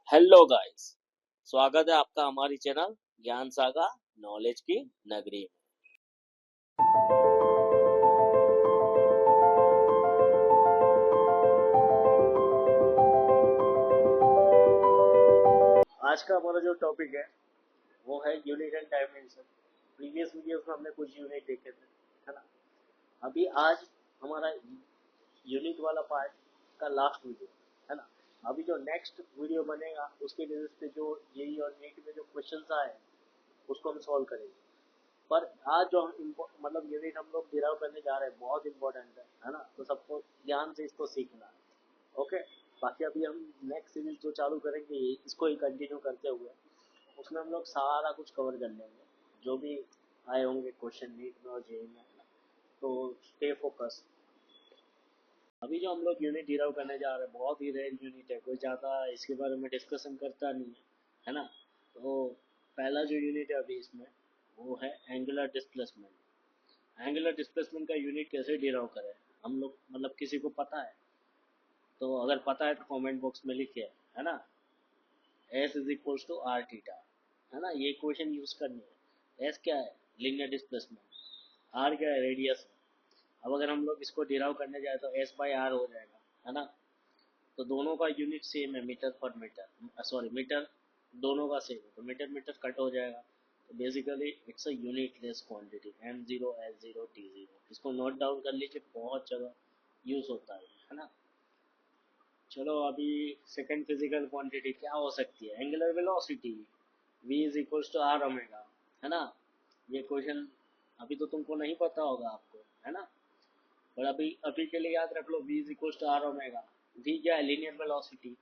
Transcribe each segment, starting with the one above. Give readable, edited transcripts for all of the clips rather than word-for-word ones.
Hello guys, स्वागत है आपका हमारी चैनल ज्ञान सागा नॉलेज की नगरी में। आज का हमारा जो टॉपिक है वो है unit and dimension. Previous videos में हमने कुछ यूनिट देखे थे, है ना। अभी आज हमारा यूनिट वाला पार्ट का लास्ट वीडियो, है ना। अभी जो नेक्स्ट वीडियो बनेगा उसके बेसिस पे जो जेई और नीट में जो क्वेश्चंस आए हैं उसको हम सॉल्व करेंगे। पर आज जो हम मतलब यूनिट हम लोग डिराइव करने जा रहे हैं बहुत इंपॉर्टेंट है ना। तो सबको ध्यान से इसको सीखना है। ओके, बाकी अभी हम नेक्स्ट सीरीज जो चालू करेंगे इसको ही कंटिन्यू करते हुए उसमें हम लोग सारा कुछ कवर कर लेंगे जो भी आए होंगे क्वेश्चन नीट में और जेई में। तो स्टे फोकस। अभी जो हम लोग यूनिट डिराइव करने जा रहे हैं बहुत ही रेयर यूनिट है, कोई ज़्यादा इसके बारे में डिस्कशन करता नहीं है ना। तो पहला जो यूनिट है अभी इसमें वो है एंगुलर डिस्प्लेसमेंट। एंगुलर डिस्प्लेसमेंट का यूनिट कैसे डिराइव करें हम लोग, मतलब किसी को पता है? तो अगर पता है तो कमेंट बॉक्स में लिखिए, है ना। S is equals to r theta, है ना। ये क्वेश्चन यूज करनी है। एस क्या है? Linear displacement. आर क्या है? रेडियस है। अब अगर हम लोग इसको डिराइव करने जाए तो एस बाई आर हो जाएगा, है ना। तो दोनों का यूनिट सेम है, मीटर पर मीटर, सॉरी मीटर दोनों का सेम है तो मीटर मीटर कट हो जाएगा। तो basically it's a unitless quantity, m zero l zero t zero. इसको नोट डाउन कर लीजिए, बहुत जगह यूज होता है ना। चलो अभी सेकंड फिजिकल क्वांटिटी क्या हो सकती है? Angular velocity, v is equals to r omega, है ना। ये क्वेश्चन अभी तो तुमको नहीं पता होगा आपको, है ना। पर अभी अभी के लिए याद रख लो, v is equals to r omega. v क्या है? Linear velocity.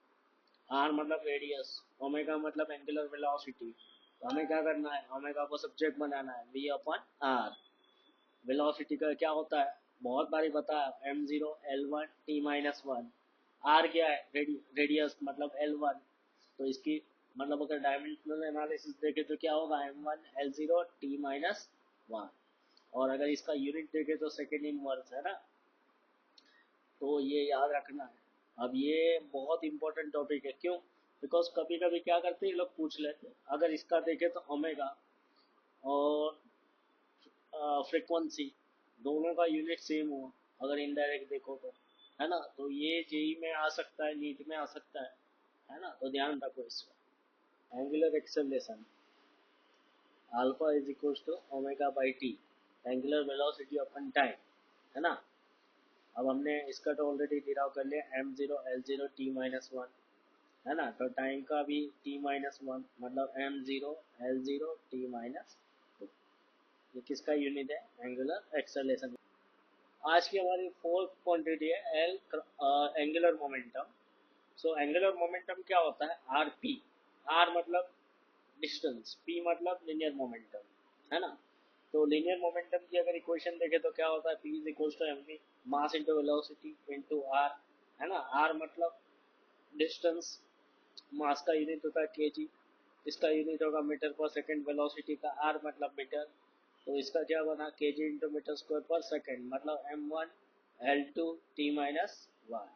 आर मतलब रेडियस, ओमेगा मतलब एंगुलर वेलोसिटी। तो हमें क्या करना है? ओमेगा को सब्जेक्ट बनाना है, v अपॉन आर। वेलोसिटी का क्या होता है? बहुत बारी बताया, m zero l one t minus one. R क्या है? रेडियस मतलब एल वन। तो इसकी मतलब अगर डायमेंशनल एनालिसिस देखे तो क्या होगा? M one l zero t minus one. और अगर इसका यूनिट देखे तो सेकेंड इनवर्स, है ना। तो ये याद रखना है। अब ये बहुत इंपॉर्टेंट टॉपिक है, क्यों? बिकॉज कभी कभी क्या करते हैं लोग, पूछ लेते हैं अगर इसका देखे तो ओमेगा और फ्रीक्वेंसी दोनों का यूनिट सेम हो, अगर इनडायरेक्ट देखो तो, है ना। तो ये जेई में आ सकता है, नीट में आ सकता है ना। तो ध्यान रखो इसका। Angular acceleration alpha is equals to omega by t, angular velocity upon time, है ना। अब हमने इसका तो ऑलरेडी डिराइव कर लिया, m zero l zero t minus one, है ना। तो टाइम का भी टी माइनस वन मतलब m zero l zero t minus two. ये किसका यूनिट है? Angular acceleration. आज की हमारी फोर्थ क्वांटिटी है l, angular momentum. So angular momentum क्या होता है? R p. आर मतलब डिस्टेंस, पी मतलब लिनियर मोमेंटम, है ना। तो लिनियर मोमेंटम की अगर इक्वेशन देखें तो क्या होता है? P is equals to m v, mass into velocity into r, है ना। आर मतलब डिस्टेंस, मास का यूनिट होता है केजी, इसका यूनिट होगा मीटर पर सेकंड, वेलोसिटी का आर मतलब मीटर। तो इसका क्या बना? KG into metre square per second मतलब m one l two T minus one.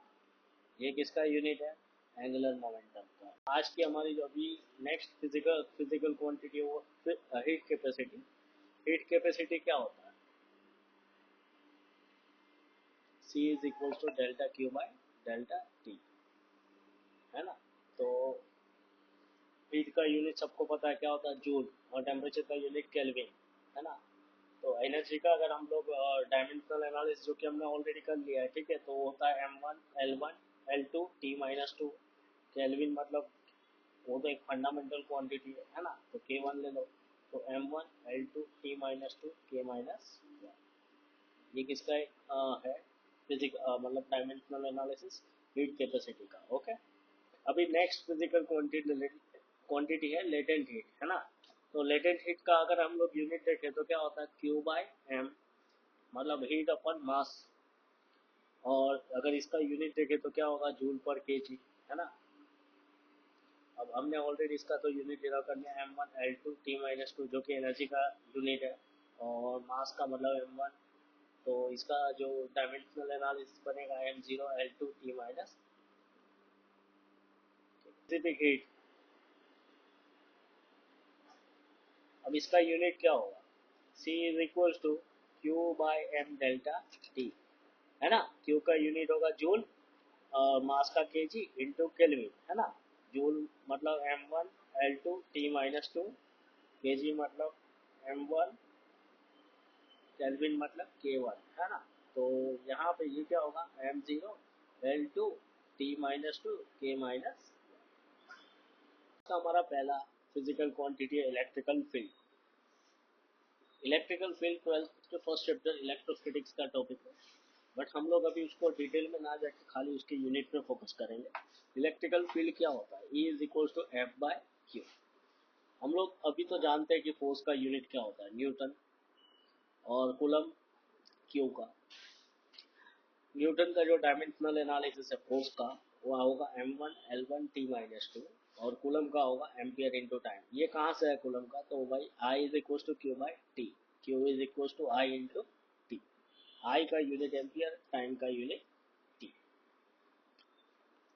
ये किसका यूनिट है? एंगुलर मोमेंटम का। आज की हमारी जो अभी नेक्स्ट फिजिकल क्वांटिटी है वो हीट कैपेसिटी। हीट कैपेसिटी क्या होता है? C is equal to delta q by delta T, है ना। तो हीट का यूनिट सबको पता है क्या होता है? जूल। और टेम्परेचर का यूनिट केल्विन, है ना। तो एनर्जी का अगर हम लोग डायमेंशनल एनालिसिस जो कि हमने ऑलरेडी कर लिया है, ठीक है, तो वो होता है m one l one l two T minus two. Kelvin मतलब वो तो एक फंडामेंटल क्वांटिटी है ना। तो के वन ले लो, तो m one l two T minus two के माइनस। ये किसका है? फिजिक मतलब डायमेंशनल एनालिसिस हीट कैपेसिटी का। ओके, अभी नेक्स्ट फिजिकल क्वांटिटी है लेटेंट हीट, है ना। तो लेटेंट हीट का अगर हम लोग यूनिट देखें तो क्या होता है? क्यू बाई एम मतलब हीट अपन मास। और अगर इसका यूनिट देखें तो क्या होगा? जूल पर केजी, है ना। अब हमने ऑलरेडी इसका तो यूनिट डिराइव कर लिया, m one l two T minus two जो कि एनर्जी का यूनिट है, और मास का मतलब एम वन। तो इसका जो डायमेंशनल एनालिसिस बनेगा M zero L two T minus. Specific heat अब इसका यूनिट क्या होगा, C is equal to Q by M delta T, है ना। क्यू का यूनिट होगा जूल, मास का केजी इंटू केल्विन, है ना। जूल मतलब M1 L2 T-2, केजी मतलब M1, केल्विन मतलब K1, है ना। तो यहाँ पे ये क्या होगा, M0 L2 T-2 K-, हमारा पहला फिजिकल क्वांटिटी है electrical field. Electrical field 12th के फर्स्ट चैप्टर इलेक्ट्रोस्टैटिक्स का टॉपिक है, बट हम लोग अभी उसको डिटेल में ना जाके खाली उसके यूनिट पे फोकस करेंगे। इलेक्ट्रिकल फील्ड क्या होता है, E is equal to F by Q. हम लोग अभी तो जानते हैं कि फोर्स का यूनिट क्या होता है, न्यूटन, और कूलम क्यू का। न्यूटन का जो डायमेंशनल एनालिसिस है फोर्स का, वो होगा M1L1T-2, और कूलम का होगा एम्पियर इंटू टाइम। ये कहाँ से है कूलम का, तो भाई I is equal to Q by t, q is equal to i into t. I का यूनिट एम्पियर, टाइम का यूनिट टी।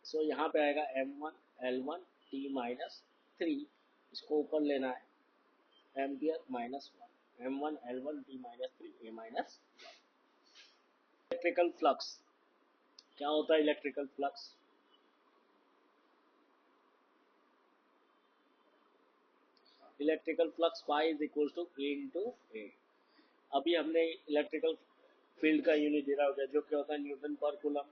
सो यहाँ पे आएगा M1L1T-3, इसको ऊपर लेना है, ampere -1, M1L1T-3 A-1। Electrical flux क्या होता है, electrical flux phi is equal to e into a. अभी हमने इलेक्ट्रिकल फील्ड का यूनिट दे रहा होगा जो क्या होता है, न्यूटन पर कूलम।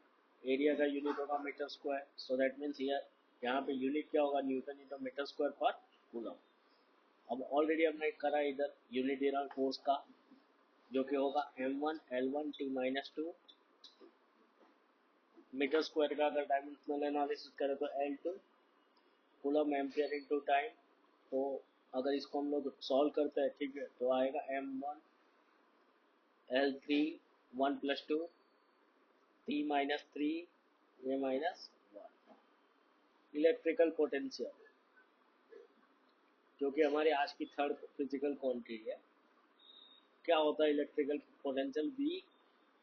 एरिया का यूनिट होगा metre square, so that means यहाँ पे यूनिट क्या होगा, newton into metre square per coulomb. अब ऑलरेडी हमने करा इधर यूनिट दे रहा हूँ फोर्स का, जो कि होगा M1L1T-2, मीटर स्क्वायर का अगर डायमेंशनल एनालिसिस करें तो L2, coulomb ampere into time. तो अगर इसको हम लोग सॉल्व करते हैं, ठीक है, तो आएगा M1L3 1 + 2 T-3 A-1। Electrical potential जो कि हमारी आज की थर्ड फिजिकल क्वांटिटी है, क्या होता है इलेक्ट्रिकल पोटेंशियल, V।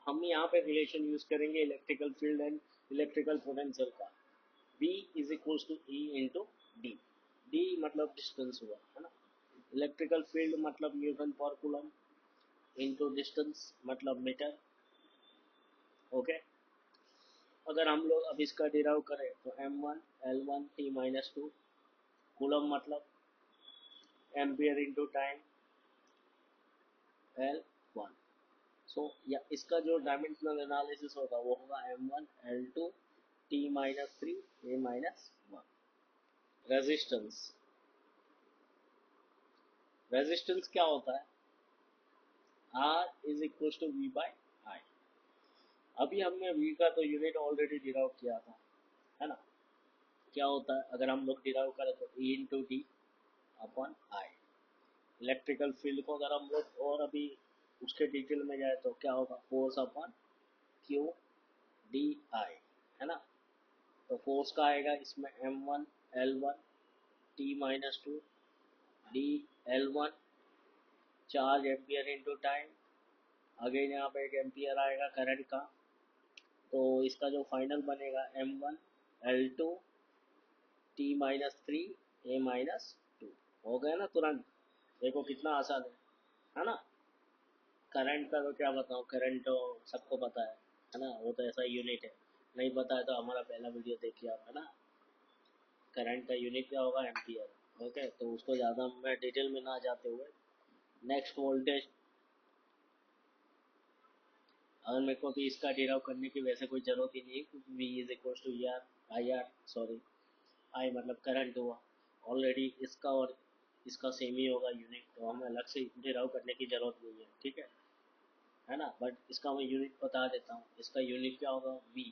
हम यहाँ पे रिलेशन यूज करेंगे electrical field and electrical potential का। V is equal to E into D. D मतलब डिस्टेंस हुआ, है ना। इलेक्ट्रिकल फील्ड मतलब न्यूटन पर कूलम इंटू डिस्टेंस मतलब मीटर। ओके, अगर हम लोग अब इसका डिराइव करें तो M1L1T-2, कूलम मतलब एम्पियर इंटू टाइम L1। सो या इसका जो डायमेंशनल एनालिसिस होगा वो होगा M1L2T-3 A-1। रेजिस्टेंस, रेजिस्टेंस क्या होता है, R is equal to V by I। अभी हमने V का तो यूनिट ऑलरेडी डिराइव किया था, है ना। क्या होता है अगर हम लोग डिराइव करें तो E into D upon I. Electrical field को अगर हम लोग और अभी उसके डिटेल में जाए तो क्या होगा, force upon Q D I, है ना। तो फोर्स का आएगा इसमें M1L1T-2 D L1, charge ampere into time. Again यहाँ पे एक एम्पियर आएगा करंट का, तो इसका जो फाइनल बनेगा M1L2T-3 A-2। हो गया ना तुरंत, देखो कितना आसान है ना। करंट का तो क्या बताऊँ, करंट तो सबको पता है ना, वो तो ऐसा यूनिट है। नहीं पता है तो हमारा पहला वीडियो देखिए आप, है ना। करंट का यूनिट क्या होगा, एम्पियर। ओके, तो उसको ज़्यादा मैं डिटेल में ना जाते हुए, नेक्स्ट वोल्टेज, अगर मेरे को भी इसका डिराइव करने की वैसे कोई ज़रूरत ही नहीं है, क्योंकि V इज इक्वल टू आई मतलब करंट हुआ ऑलरेडी, इसका और इसका सेम ही होगा यूनिट, तो हमें अलग से डिराइव करने की ज़रूरत नहीं है, ठीक है ना। बट इसका मैं यूनिट बता देता हूँ, इसका यूनिट क्या होगा, V,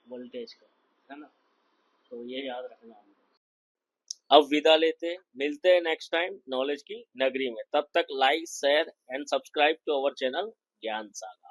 वोल्टेज का, है ना। तो ये याद रखना है। अब विदा लेते हैं, मिलते हैं नेक्स्ट टाइम नॉलेज की नगरी में। तब तक like share and subscribe to our channel Gyan Sagar.